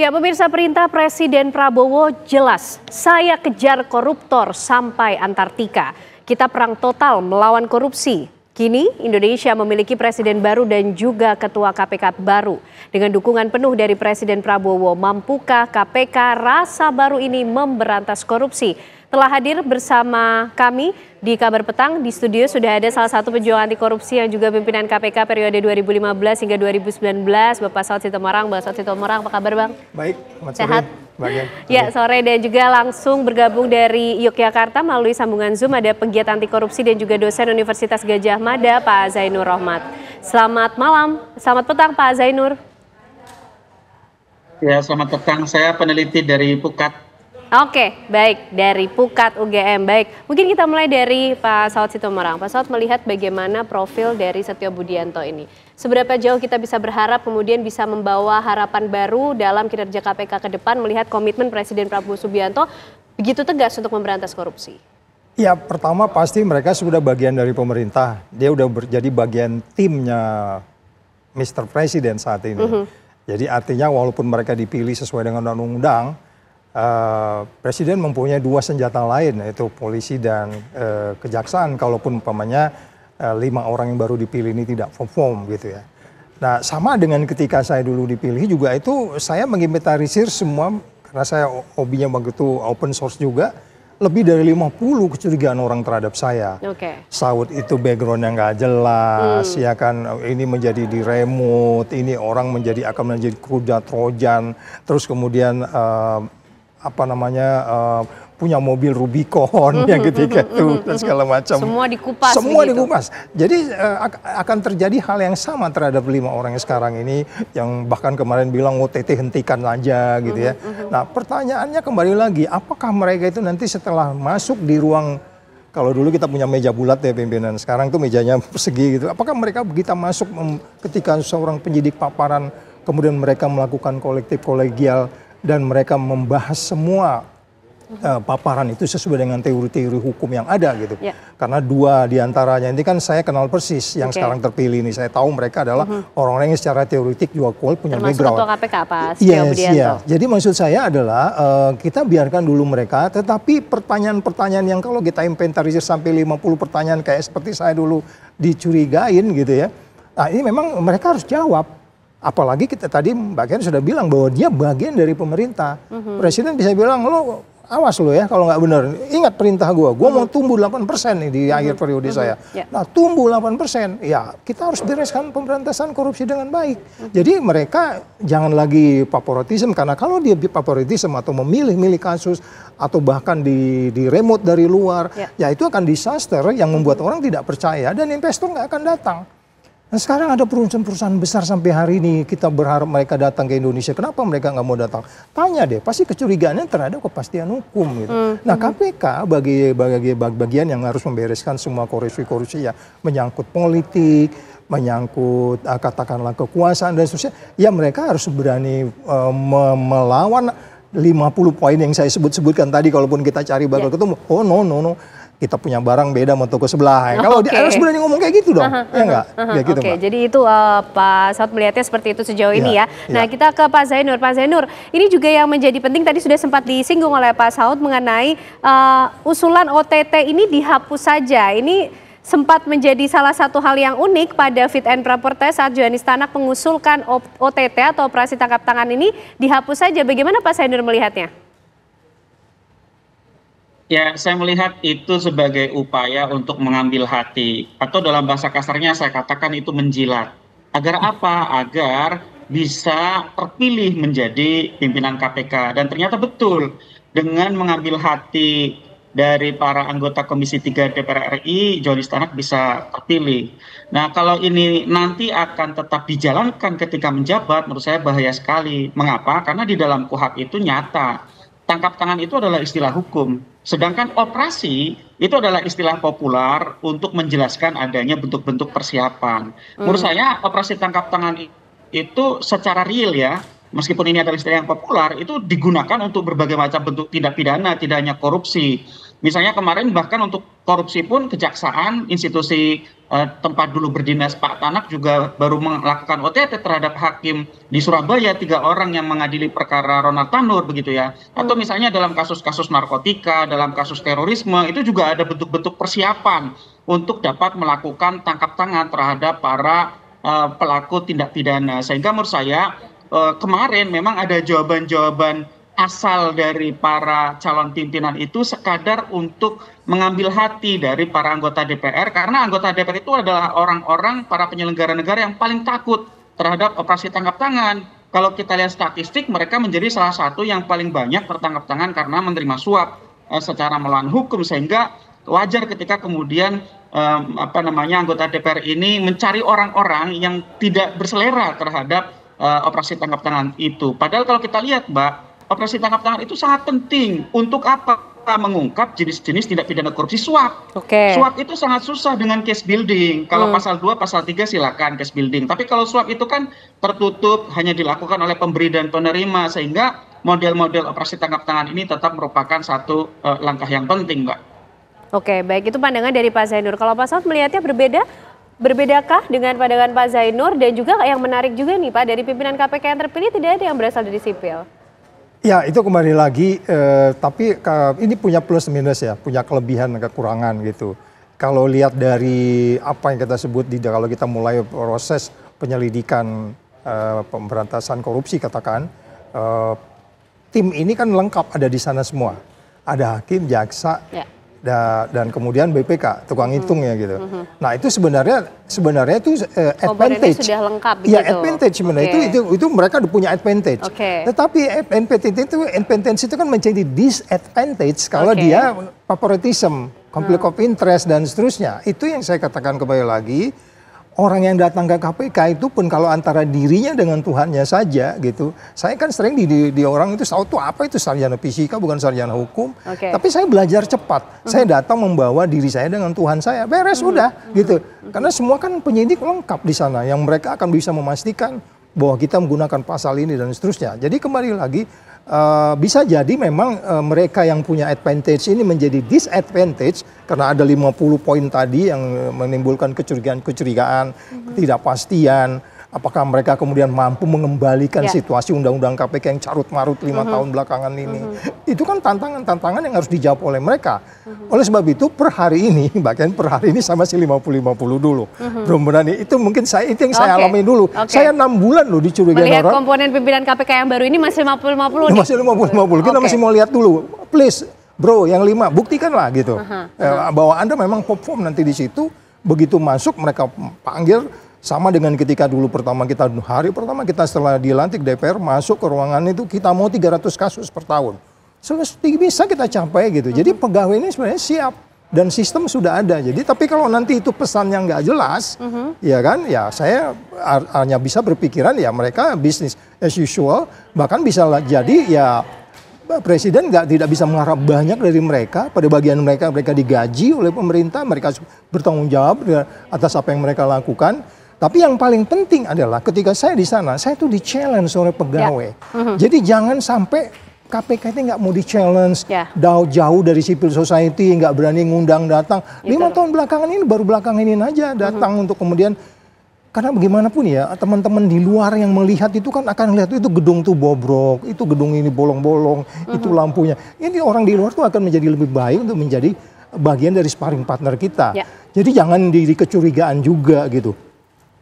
Ya, pemirsa, perintah Presiden Prabowo jelas, saya kejar koruptor sampai Antartika. Kita perang total melawan korupsi. Kini Indonesia memiliki presiden baru dan juga ketua KPK baru. Dengan dukungan penuh dari Presiden Prabowo, mampukah KPK rasa baru ini memberantas korupsi? Telah hadir bersama kami di Kabar Petang. Di studio sudah ada salah satu pejuang anti korupsi yang juga pimpinan KPK periode 2015 hingga 2019, Bapak Saud Sitomorang. Bapak Saud Sitomorang, apa kabar Bang? Baik, sehat? Bagian. Ya, sore, dan juga langsung bergabung dari Yogyakarta melalui sambungan Zoom ada penggiat anti korupsi dan juga dosen Universitas Gadjah Mada, Pak Zainur Rohmat. Selamat malam, selamat petang Pak Zainur. Ya, selamat petang. Saya peneliti dari Pukat. Oke, baik, dari Pukat UGM. Baik, mungkin kita mulai dari Pak Saud Sitomorang. Pak Saud, melihat bagaimana profil dari Setio Budianto ini. Seberapa jauh kita bisa berharap kemudian bisa membawa harapan baru dalam kinerja KPK ke depan melihat komitmen Presiden Prabowo Subianto begitu tegas untuk memberantas korupsi? Ya, pertama pasti mereka sudah bagian dari pemerintah. Dia udah jadi bagian timnya Mr. Presiden saat ini. Jadi artinya walaupun mereka dipilih sesuai dengan undang-undang, Presiden mempunyai dua senjata lain, yaitu polisi dan kejaksaan. Kalaupun umpamanya 5 orang yang baru dipilih ini tidak perform gitu ya. Nah, sama dengan ketika saya dulu dipilih juga itu saya menginventarisir semua, karena saya hobinya begitu open source juga, lebih dari 50 kecurigaan orang terhadap saya. Saud itu background yang nggak jelas, ya kan, ini menjadi di remote, ini orang akan menjadi kuda Trojan, terus kemudian punya mobil Rubicon yang ketika itu dan segala macam. Semua dikupas. Semua dikupas. Jadi akan terjadi hal yang sama terhadap 5 orang yang sekarang ini, yang bahkan kemarin bilang OTT hentikan aja gitu ya. Nah, pertanyaannya kembali lagi, apakah mereka itu nanti setelah masuk di ruang, kalau dulu kita punya meja bulat ya pimpinan, sekarang tuh mejanya persegi gitu. Apakah mereka begitu masuk ketika seorang penyidik paparan, kemudian mereka melakukan kolektif kolegial dan mereka membahas semua paparan itu sesuai dengan teori-teori hukum yang ada gitu. Karena 2 diantaranya ini kan saya kenal persis yang sekarang terpilih ini. Saya tahu mereka adalah orang-orang yang secara teoretik juga punya background. Termasuk ketua KPK Pak Setio Budianto. Jadi maksud saya adalah kita biarkan dulu mereka, tetapi pertanyaan-pertanyaan yang kalau kita inventarisir sampai 50 pertanyaan kayak seperti saya dulu dicurigain gitu ya. Nah, ini memang mereka harus jawab. Apalagi kita tadi Mbak Ken sudah bilang bahwa dia bagian dari pemerintah. Presiden bisa bilang, lo awas lo ya kalau nggak benar. Ingat perintah gue mau tumbuh 8% nih di akhir periode saya. Nah, tumbuh 8%, ya kita harus bereskan pemberantasan korupsi dengan baik. Jadi mereka jangan lagi favoritisme, karena kalau dia favoritisme atau memilih-milih kasus atau bahkan di remote dari luar, ya itu akan disaster yang membuat orang tidak percaya dan investor nggak akan datang. Nah, sekarang ada perusahaan-perusahaan besar sampai hari ini kita berharap mereka datang ke Indonesia. Kenapa mereka nggak mau datang? Tanya deh, pasti kecurigaannya terhadap kepastian hukum gitu. Nah, KPK bagian yang harus membereskan semua korupsi-korupsi yang menyangkut politik, menyangkut katakanlah kekuasaan dan seterusnya. Ya mereka harus berani melawan 50 poin yang saya sebutkan tadi. Kalaupun kita cari bakal ketemu, oh no. Kita punya barang beda sama toko sebelah. Kalau harus berani ngomong kayak gitu dong, ya enggak? Gitu, Mbak. Jadi itu Pak Saud melihatnya seperti itu sejauh ini ya. Nah, kita ke Pak Zainur. Pak Zainur, ini juga yang menjadi penting tadi sudah sempat disinggung oleh Pak Saud mengenai usulan OTT ini dihapus saja. Ini sempat menjadi salah satu hal yang unik pada fit and proper test saat Johanis Tanak mengusulkan OTT atau operasi tangkap tangan ini dihapus saja. Bagaimana Pak Zainur melihatnya? Ya, saya melihat itu sebagai upaya untuk mengambil hati, atau dalam bahasa kasarnya saya katakan itu menjilat. Agar apa? Agar bisa terpilih menjadi pimpinan KPK. Dan ternyata betul, dengan mengambil hati dari para anggota Komisi 3 DPR RI, Johanis Tanak bisa terpilih. Nah, kalau ini nanti akan tetap dijalankan ketika menjabat, menurut saya bahaya sekali. Mengapa? Karena di dalam KUHP itu nyata. Tangkap tangan itu adalah istilah hukum, sedangkan operasi itu adalah istilah populer untuk menjelaskan adanya bentuk-bentuk persiapan. Menurut saya operasi tangkap tangan itu secara real ya, meskipun ini adalah istilah yang populer, itu digunakan untuk berbagai macam bentuk tindak pidana, tidak hanya korupsi. Misalnya kemarin bahkan untuk korupsi pun kejaksaan, institusi tempat dulu berdinas Pak Tanak juga baru melakukan OTT terhadap hakim di Surabaya, 3 orang yang mengadili perkara Ronald Tanur begitu ya. Atau misalnya dalam kasus-kasus narkotika, dalam kasus terorisme itu juga ada bentuk-bentuk persiapan untuk dapat melakukan tangkap tangan terhadap para pelaku tindak pidana. Sehingga menurut saya kemarin memang ada jawaban-jawaban asal dari para calon pimpinan itu sekadar untuk mengambil hati dari para anggota DPR, karena anggota DPR itu adalah orang-orang para penyelenggara negara yang paling takut terhadap operasi tangkap tangan. Kalau kita lihat statistik, mereka menjadi salah satu yang paling banyak tertangkap tangan karena menerima suap secara melawan hukum, sehingga wajar ketika kemudian anggota DPR ini mencari orang-orang yang tidak berselera terhadap operasi tangkap tangan itu. Padahal kalau kita lihat, Mbak, operasi tangkap tangan itu sangat penting. Untuk apa? Mengungkap jenis-jenis tindak pidana korupsi suap. Suap itu sangat susah dengan case building. Kalau pasal 2, pasal 3 silakan case building. Tapi kalau suap itu kan tertutup, hanya dilakukan oleh pemberi dan penerima. Sehingga model-model operasi tangkap tangan ini tetap merupakan satu langkah yang penting, Mbak. Oke, baik, itu pandangan dari Pak Zainur. Kalau Pak Saud melihatnya berbedakah dengan pandangan Pak Zainur? Dan juga yang menarik juga nih Pak, dari pimpinan KPK yang terpilih tidak ada yang berasal dari sipil. Ya, itu kembali lagi, tapi ini punya plus minus ya, punya kelebihan dan kekurangan gitu. Kalau lihat dari apa yang kita sebut kalau kita mulai proses penyelidikan pemberantasan korupsi katakan, tim ini kan lengkap ada di sana semua. Ada hakim, jaksa, dan kemudian BPK, tukang hitung ya gitu. Nah itu sebenarnya itu advantage. Sudah lengkap begitu. Ya advantage sebenarnya itu mereka punya advantage. Tetapi advantage itu kan menjadi disadvantage kalau dia favoritism, conflict of interest dan seterusnya. Itu yang saya katakan kembali lagi. Orang yang datang ke KPK itu pun kalau antara dirinya dengan Tuhannya saja gitu. Saya kan sering di orang itu tahu tuh apa itu sarjana fisika bukan sarjana hukum. Tapi saya belajar cepat. Saya datang membawa diri saya dengan Tuhan saya. Beres udah gitu. Karena semua kan penyidik lengkap di sana yang mereka akan bisa memastikan bahwa kita menggunakan pasal ini dan seterusnya. Jadi kembali lagi bisa jadi memang mereka yang punya advantage ini menjadi disadvantage karena ada 50 poin tadi yang menimbulkan kecurigaan, ketidakpastian. Apakah mereka kemudian mampu mengembalikan situasi undang-undang KPK yang carut-marut 5 tahun belakangan ini. Itu kan tantangan-tantangan yang harus dijawab oleh mereka. Oleh sebab itu per hari ini, bahkan per hari ini saya masih 50-50 dulu. Belum berani, itu mungkin itu yang saya alami dulu. Saya 6 bulan loh dicurigai orang. Melihat komponen pimpinan KPK yang baru ini masih 50-50 nih. Masih 50-50, kita masih mau lihat dulu. Please, bro, yang 5, buktikanlah gitu. Bahwa Anda memang perform nanti di situ, begitu masuk mereka panggil. Sama dengan ketika dulu hari pertama kita setelah dilantik DPR masuk ke ruangan itu kita mau 300 kasus per tahun. Bisa kita capai gitu. Jadi pegawai ini sebenarnya siap dan sistem sudah ada. Jadi tapi kalau nanti itu pesan yang nggak jelas, ya kan? Ya saya hanya bisa berpikiran ya mereka bisnis as usual. Bahkan bisa jadi ya Presiden tidak bisa mengharap banyak dari mereka. Pada bagian mereka digaji oleh pemerintah, mereka bertanggung jawab atas apa yang mereka lakukan. Tapi yang paling penting adalah ketika saya di sana, saya tuh di-challenge oleh pegawai. Jadi jangan sampai KPK itu nggak mau di-challenge, jauh dari civil society, nggak berani ngundang datang. 5 tahun belakangan ini, baru belakangan ini aja datang untuk kemudian, karena bagaimanapun ya, teman-teman di luar yang melihat itu kan akan lihat itu gedung tuh bobrok, itu gedung ini bolong-bolong, itu lampunya. Ini orang di luar tuh akan menjadi lebih baik untuk menjadi bagian dari sparring partner kita. Jadi jangan diri kecurigaan juga gitu.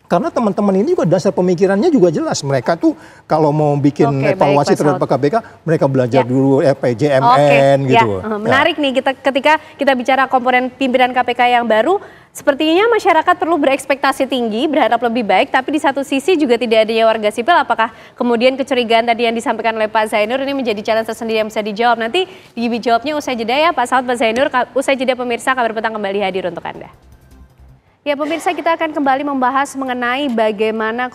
Karena teman-teman ini juga dasar pemikirannya juga jelas. Mereka tuh kalau mau bikin evaluasi terhadap KPK, mereka belajar dulu PJMN gitu. Menarik nih ketika kita bicara komponen pimpinan KPK yang baru, sepertinya masyarakat perlu berekspektasi tinggi, berharap lebih baik, tapi di satu sisi juga tidak adanya warga sipil. Apakah kemudian kecurigaan tadi yang disampaikan oleh Pak Zainur ini menjadi challenge tersendiri yang bisa dijawab? Nanti dijawabnya usai jeda ya Pak Saud, Pak Zainur. Usai jeda pemirsa, Kabar Petang kembali hadir untuk Anda. Ya pemirsa, kita akan kembali membahas mengenai bagaimana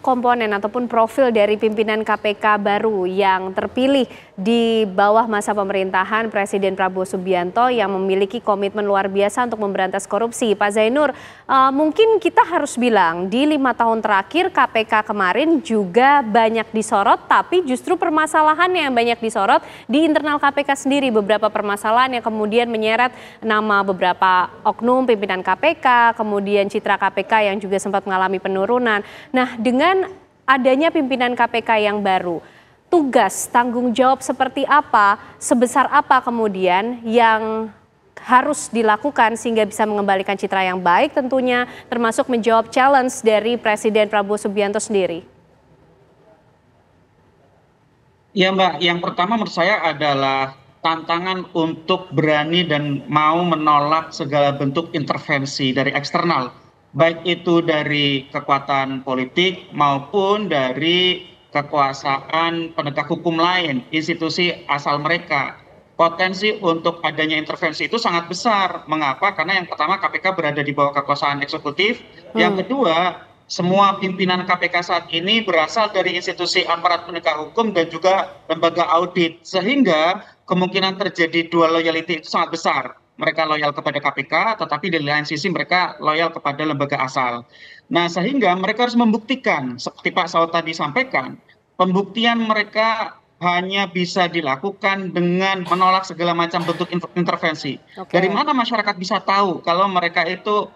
komponen ataupun profil dari pimpinan KPK baru yang terpilih di bawah masa pemerintahan Presiden Prabowo Subianto yang memiliki komitmen luar biasa untuk memberantas korupsi. Pak Zainur, mungkin kita harus bilang di 5 tahun terakhir KPK kemarin juga banyak disorot, tapi justru permasalahannya yang banyak disorot di internal KPK sendiri. Beberapa permasalahan yang kemudian menyeret nama beberapa oknum pimpinan KPK, kemudian citra KPK yang juga sempat mengalami penurunan. Nah, dengan adanya pimpinan KPK yang baru, tugas tanggung jawab seperti apa, sebesar apa kemudian yang harus dilakukan sehingga bisa mengembalikan citra yang baik tentunya, termasuk menjawab challenge dari Presiden Prabowo Subianto sendiri? Ya Mbak, yang pertama menurut saya adalah tantangan untuk berani dan mau menolak segala bentuk intervensi dari eksternal, baik itu dari kekuatan politik maupun dari kekuasaan penegak hukum lain, institusi asal mereka. Potensi untuk adanya intervensi itu sangat besar. Mengapa? Karena yang pertama KPK berada di bawah kekuasaan eksekutif, yang kedua semua pimpinan KPK saat ini berasal dari institusi aparat penegak hukum dan juga lembaga audit, sehingga kemungkinan terjadi dual loyalty itu sangat besar. Mereka loyal kepada KPK, tetapi di lain sisi mereka loyal kepada lembaga asal. Nah, sehingga mereka harus membuktikan, seperti Pak Saud tadi sampaikan, pembuktian mereka hanya bisa dilakukan dengan menolak segala macam bentuk intervensi. Dari mana masyarakat bisa tahu kalau mereka itu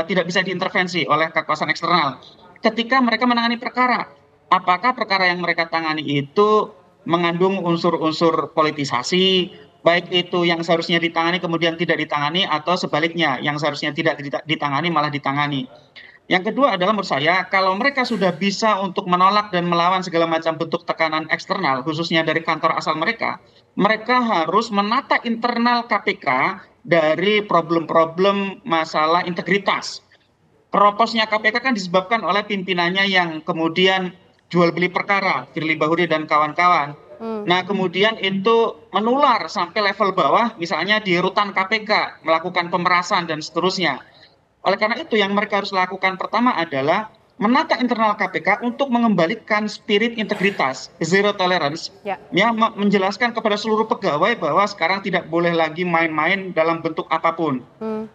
tidak bisa diintervensi oleh kekuasaan eksternal? Ketika mereka menangani perkara, apakah perkara yang mereka tangani itu mengandung unsur-unsur politisasi, baik itu yang seharusnya ditangani kemudian tidak ditangani, atau sebaliknya yang seharusnya tidak ditangani malah ditangani. Yang kedua adalah menurut saya, kalau mereka sudah bisa untuk menolak dan melawan segala macam bentuk tekanan eksternal, khususnya dari kantor asal mereka, mereka harus menata internal KPK dari problem-problem masalah integritas. Keroposnya KPK kan disebabkan oleh pimpinannya yang kemudian jual beli perkara, Firly Bahuri dan kawan-kawan. Nah, kemudian itu menular sampai level bawah, misalnya di rutan KPK, melakukan pemerasan dan seterusnya. Oleh karena itu yang mereka harus lakukan pertama adalah menata internal KPK untuk mengembalikan spirit integritas, zero tolerance, yang menjelaskan kepada seluruh pegawai bahwa sekarang tidak boleh lagi main-main dalam bentuk apapun.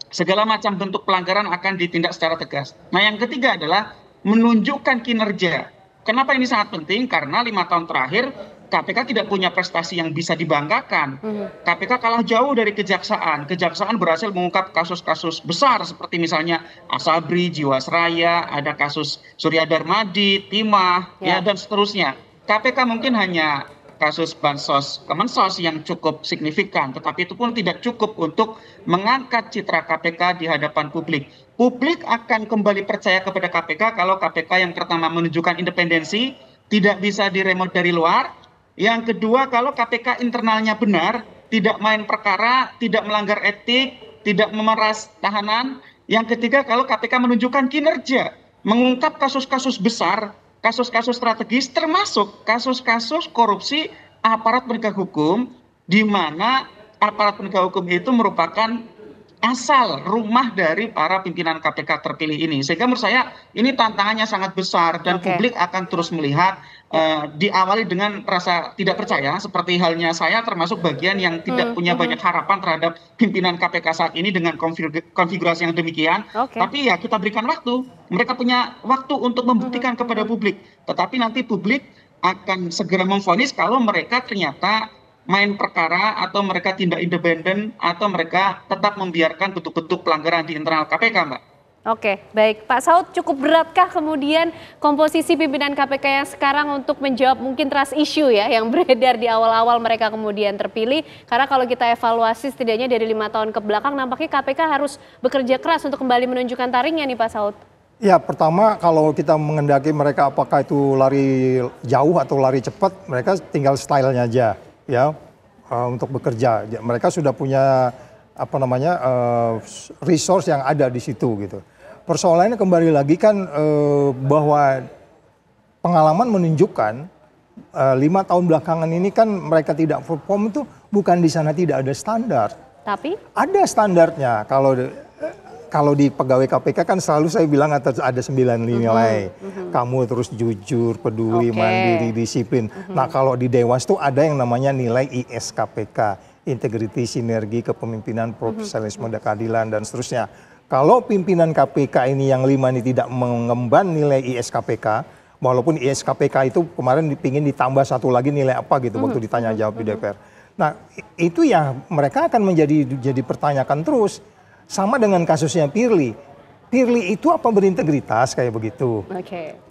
Segala macam bentuk pelanggaran akan ditindak secara tegas. Nah, yang ketiga adalah menunjukkan kinerja. Kenapa ini sangat penting? Karena 5 tahun terakhir KPK tidak punya prestasi yang bisa dibanggakan. KPK kalah jauh dari kejaksaan. Kejaksaan berhasil mengungkap kasus-kasus besar seperti misalnya Asabri, Jiwasraya, ada kasus Surya Darmadi, Timah, ya, dan seterusnya. KPK mungkin hanya kasus bansos Kemensos yang cukup signifikan, tetapi itu pun tidak cukup untuk mengangkat citra KPK di hadapan publik. Publik akan kembali percaya kepada KPK kalau KPK yang pertama menunjukkan independensi, tidak bisa diremote dari luar. Yang kedua, kalau KPK internalnya benar, tidak main perkara, tidak melanggar etik, tidak memeras tahanan. Yang ketiga, kalau KPK menunjukkan kinerja, mengungkap kasus-kasus besar, kasus-kasus strategis, termasuk kasus-kasus korupsi aparat penegak hukum, di mana aparat penegak hukum itu merupakan asal rumah dari para pimpinan KPK terpilih ini. Sehingga menurut saya ini tantangannya sangat besar dan publik akan terus melihat, diawali dengan rasa tidak percaya, seperti halnya saya termasuk bagian yang tidak punya banyak harapan terhadap pimpinan KPK saat ini dengan konfigurasi yang demikian. Tapi ya kita berikan waktu, mereka punya waktu untuk membuktikan kepada publik. Tetapi nanti publik akan segera memvonis kalau mereka ternyata main perkara, atau mereka tindak independen, atau mereka tetap membiarkan bentuk-bentuk pelanggaran di internal KPK, Mbak. Oke, baik. Pak Saud, cukup beratkah kemudian komposisi pimpinan KPK yang sekarang untuk menjawab mungkin trust issue ya, yang beredar di awal-awal mereka kemudian terpilih? Karena kalau kita evaluasi setidaknya dari 5 tahun ke belakang, nampaknya KPK harus bekerja keras untuk kembali menunjukkan taringnya nih Pak Saud. Ya, pertama kalau kita mengendaki mereka apakah itu lari jauh atau lari cepat, mereka tinggal stylenya aja. Ya, untuk bekerja, mereka sudah punya resource yang ada di situ gitu. Persoalannya kembali lagi kan bahwa pengalaman menunjukkan 5 tahun belakangan ini kan mereka tidak perform itu bukan di sana tidak ada standar. Tapi? Ada standarnya. Kalau kalau di pegawai KPK kan selalu saya bilang ada 9 nilai. Kamu terus jujur, peduli, mandiri, disiplin. Nah kalau di Dewas tuh ada yang namanya nilai ISKPK, integriti, sinergi, kepemimpinan, profesionalisme, keadilan, dan seterusnya. Kalau pimpinan KPK ini yang 5 ini tidak mengemban nilai ISKPK, walaupun ISKPK itu kemarin dipingin ditambah satu lagi nilai apa gitu waktu ditanya jawab di DPR. Nah itu ya mereka akan jadi pertanyakan terus. Sama dengan kasusnya Firly. Firly itu apa berintegritas kayak begitu?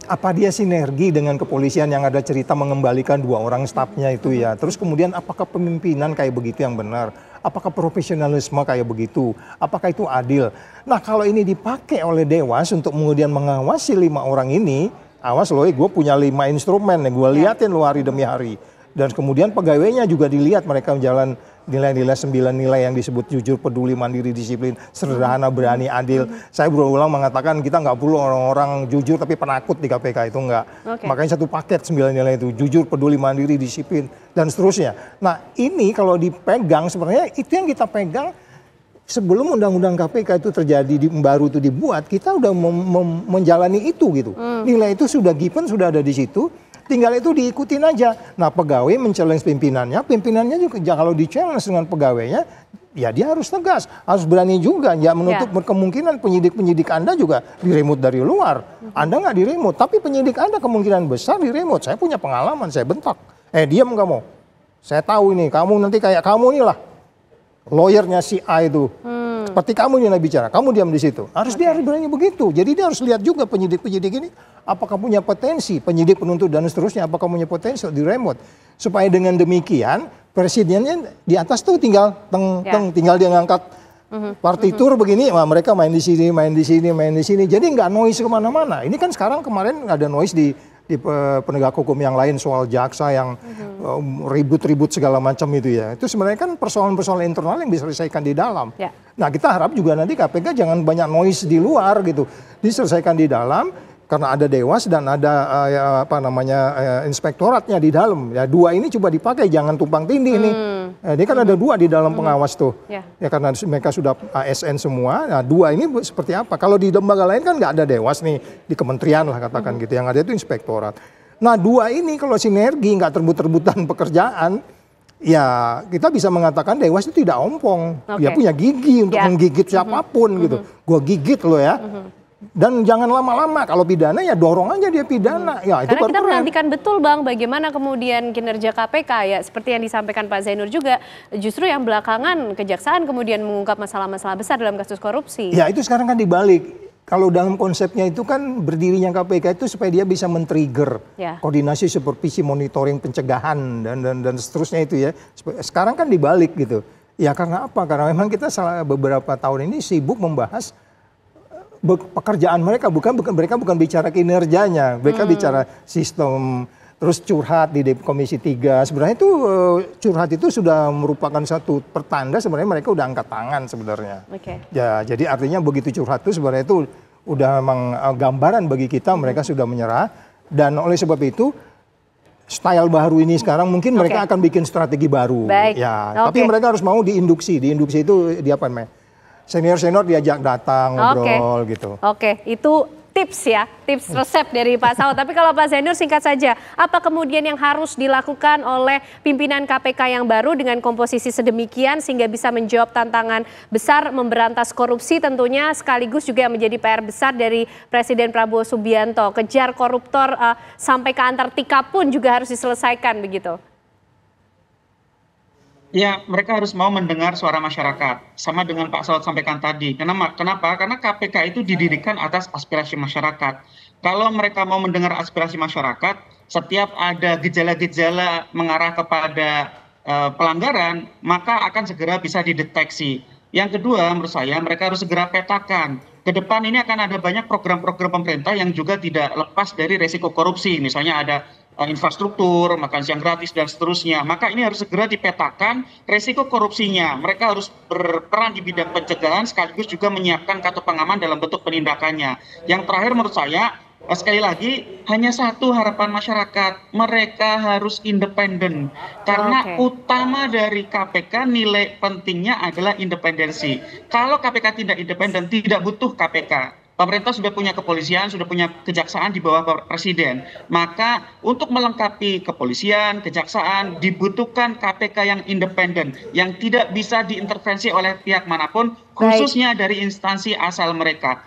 Apa dia sinergi dengan kepolisian yang ada cerita mengembalikan 2 orang stafnya itu ya? Terus kemudian apakah pemimpinan kayak begitu yang benar? Apakah profesionalisme kayak begitu? Apakah itu adil? Nah kalau ini dipakai oleh Dewas untuk kemudian mengawasi 5 orang ini, awas loh, gue punya 5 instrumen yang gue liatin lo hari demi hari. Dan kemudian pegawainya juga dilihat mereka jalan nilai-nilai 9 nilai yang disebut jujur, peduli, mandiri, disiplin, sederhana, berani, adil. Saya berulang mengatakan kita nggak perlu orang-orang jujur tapi penakut di KPK, itu enggak. Makanya satu paket 9 nilai itu, jujur, peduli, mandiri, disiplin, dan seterusnya. Nah ini kalau dipegang sebenarnya itu yang kita pegang sebelum undang-undang KPK itu terjadi, baru itu dibuat, kita udah menjalani itu gitu. Nilai itu sudah given, sudah ada di situ. Tinggal itu diikutin aja. Nah pegawai men-challenge pimpinannya juga kalau di-challenge dengan pegawainya, ya dia harus tegas, harus berani juga. Ya menutup kemungkinan penyidik-penyidik Anda juga di-remote dari luar. Anda nggak di-remote, tapi penyidik Anda kemungkinan besar di-remote. Saya punya pengalaman, saya bentak. Diam kamu. Saya tahu ini, kamu nanti kayak kamu nih lah. Lawyernya si A itu. Seperti kamu nih bicara, kamu diam di situ. Dia harus berani begitu. Jadi dia harus lihat juga penyidik-penyidik ini apakah punya potensi, penyidik, penuntut dan seterusnya apakah punya potensi di remote. Supaya dengan demikian presidennya di atas tuh tinggal tinggal dia ngangkat partitur begini, mereka main di sini, main di sini, main di sini. Jadi nggak noise kemana-mana. Ini kan sekarang kemarin ada noise di penegak hukum yang lain soal jaksa yang ribut-ribut segala macam itu ya. Itu sebenarnya kan persoalan-persoalan internal yang diselesaikan di dalam. Nah kita harap juga nanti KPK jangan banyak noise di luar gitu. Diselesaikan di dalam karena ada Dewas dan ada inspektoratnya di dalam. Ya 2 ini coba dipakai, jangan tumpang tindih nih. Ini kan ada 2 di dalam pengawas tuh. Ya karena mereka sudah ASN semua. Nah 2 ini seperti apa? Kalau di lembaga lain kan nggak ada Dewas nih, di kementerian lah katakan gitu. Yang ada itu inspektorat. Nah 2 ini kalau sinergi nggak terbut-terbutan pekerjaan, ya kita bisa mengatakan Dewas itu tidak ompong. Dia punya gigi untuk menggigit siapapun gitu. Gua gigit lo ya. Dan jangan lama-lama, kalau pidana ya dorong aja dia pidana. Ya, itu karena kita menantikan betul Bang bagaimana kemudian kinerja KPK ya seperti yang disampaikan Pak Zainur juga, justru yang belakangan kejaksaan kemudian mengungkap masalah-masalah besar dalam kasus korupsi. Ya itu sekarang kan dibalik. Kalau dalam konsepnya itu kan berdirinya KPK itu supaya dia bisa men-trigger koordinasi, supervisi, monitoring, pencegahan dan seterusnya itu ya. Sekarang kan dibalik gitu. Ya karena apa? Karena memang kita beberapa tahun ini sibuk membahas pekerjaan mereka, mereka bukan bicara kinerjanya, mereka bicara sistem, terus curhat di Komisi 3. Sebenarnya itu curhat itu sudah merupakan satu pertanda sebenarnya mereka udah angkat tangan sebenarnya. Ya, jadi artinya begitu curhat itu sebenarnya itu udah memang gambaran bagi kita mereka sudah menyerah, dan oleh sebab itu style baru ini sekarang mungkin mereka akan bikin strategi baru. Tapi mereka harus mau diinduksi itu di apa namanya? Senior-senior diajak datang, ngobrol gitu. Itu tips ya, tips resep dari Pak Saud. Tapi kalau Pak Zainur singkat saja, apa kemudian yang harus dilakukan oleh pimpinan KPK yang baru dengan komposisi sedemikian sehingga bisa menjawab tantangan besar memberantas korupsi tentunya, sekaligus juga menjadi PR besar dari Presiden Prabowo Subianto. Kejar koruptor sampai ke Antartika pun juga harus diselesaikan begitu. Ya, mereka harus mau mendengar suara masyarakat. Sama dengan Pak Saud sampaikan tadi. Kenapa? Karena KPK itu didirikan atas aspirasi masyarakat. Kalau mereka mau mendengar aspirasi masyarakat, setiap ada gejala-gejala mengarah kepada pelanggaran, maka akan segera bisa dideteksi. Yang kedua, menurut saya mereka harus segera petakan. Ke depan ini akan ada banyak program-program pemerintah yang juga tidak lepas dari resiko korupsi. Misalnya ada infrastruktur, makan siang gratis, dan seterusnya. Maka ini harus segera dipetakan resiko korupsinya. Mereka harus berperan di bidang pencegahan sekaligus juga menyiapkan kartu pengaman dalam bentuk penindakannya. Yang terakhir menurut saya, Sekali lagi, hanya satu harapan masyarakat, mereka harus independen. Karena utama dari KPK nilai pentingnya adalah independensi. Kalau KPK tidak independen, tidak butuh KPK. Pemerintah sudah punya kepolisian, sudah punya kejaksaan di bawah presiden. Maka untuk melengkapi kepolisian, kejaksaan, dibutuhkan KPK yang independen, yang tidak bisa diintervensi oleh pihak manapun, khususnya dari instansi asal mereka.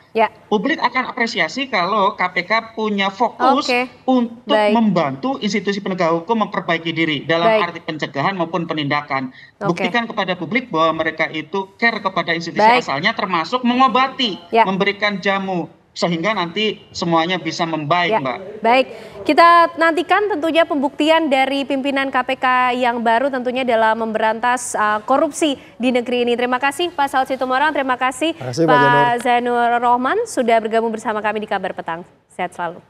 Publik akan apresiasi kalau KPK punya fokus untuk membantu institusi penegak hukum memperbaiki diri dalam arti pencegahan maupun penindakan. Buktikan kepada publik bahwa mereka itu care kepada institusi asalnya, termasuk mengobati, memberikan jamu, sehingga nanti semuanya bisa membaik, Mbak. Baik, kita nantikan tentunya pembuktian dari pimpinan KPK yang baru tentunya dalam memberantas korupsi di negeri ini. Terima kasih Pak Saud Situmorang, terima kasih Pak Zainur Rohman sudah bergabung bersama kami di Kabar Petang. Sehat selalu.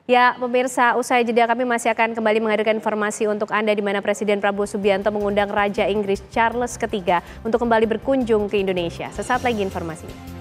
Ya, pemirsa, usai jeda kami masih akan kembali menghadirkan informasi untuk Anda di mana Presiden Prabowo Subianto mengundang Raja Inggris Charles III untuk kembali berkunjung ke Indonesia. Sesaat lagi informasinya.